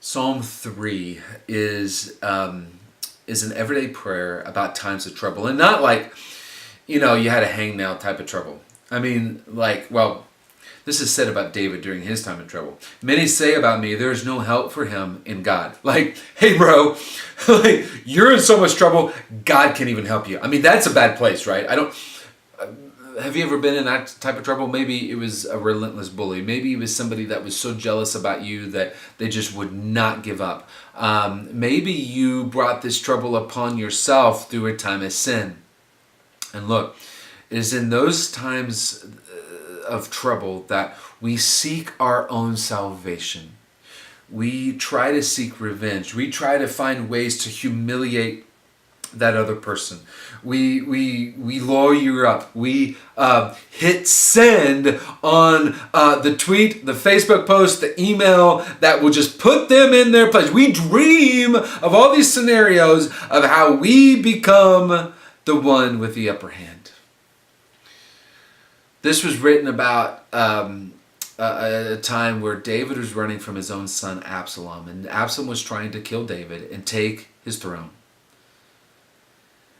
Psalm 3 is an everyday prayer about times of trouble. And not like, you had a hangnail type of trouble. I mean, this is said about David during his time of trouble. Many say about me, there is no help for him in God. Like, hey bro, you're in so much trouble, God can't even help you. I mean, that's a bad place, right? Have you ever been in that type of trouble? Maybe it was a relentless bully. Maybe it was somebody that was so jealous about you that they just would not give up. Maybe you brought this trouble upon yourself through a time of sin. And look, it is in those times of trouble that we seek our own salvation. We try to seek revenge. We try to find ways to humiliate that other person. We lawyer up. We hit send on the tweet, the Facebook post, the email that will just put them in their place. We dream of all these scenarios of how we become the one with the upper hand. This was written about a time where David was running from his own son Absalom, and Absalom was trying to kill David and take his throne.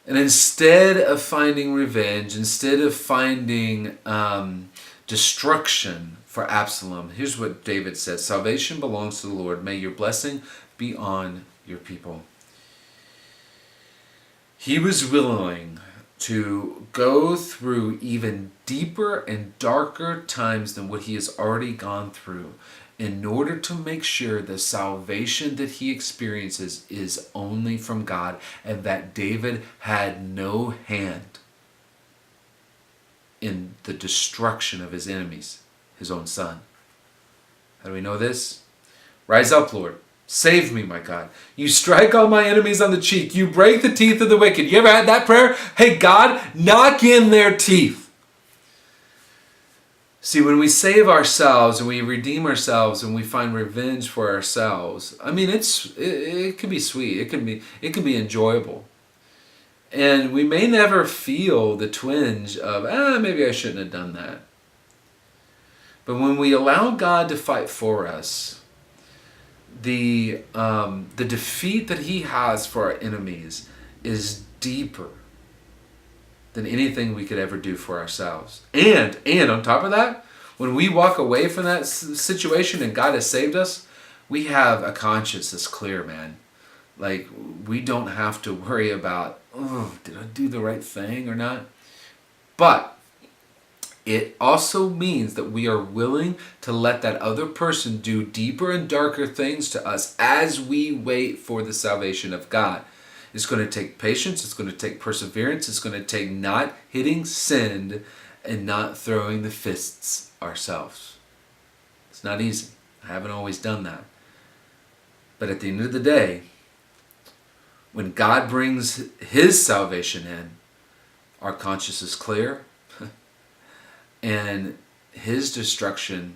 And instead of finding revenge, instead of finding destruction for Absalom, here's what David says: salvation belongs to the Lord. May your blessing be on your people. He was willing to go through even deeper and darker times than what he has already gone through in order to make sure the salvation that he experiences is only from God, and that David had no hand in the destruction of his enemies, his own son. How do we know this? Rise up, Lord. Save me, my God. You strike all my enemies on the cheek. You break the teeth of the wicked. You ever had that prayer? Hey, God, knock in their teeth. See, when we save ourselves and we redeem ourselves and we find revenge for ourselves, I mean, it can be sweet. It can be enjoyable. And we may never feel the twinge of, maybe I shouldn't have done that. But when we allow God to fight for us, the defeat that he has for our enemies is deeper than anything we could ever do for ourselves. And on top of that, when we walk away from that situation and God has saved us, we have a conscience that's clear, man. Like, we don't have to worry about, did I do the right thing or not? But it also means that we are willing to let that other person do deeper and darker things to us as we wait for the salvation of God. It's going to take patience. It's going to take perseverance. It's going to take not hitting send and not throwing the fists ourselves. It's not easy. I haven't always done that. But at the end of the day, when God brings his salvation in, our conscience is clear, and his destruction,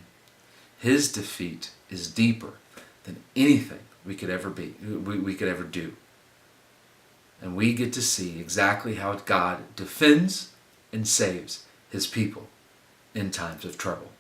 his defeat is deeper than anything we could ever do. And we get to see exactly how God defends and saves his people in times of trouble.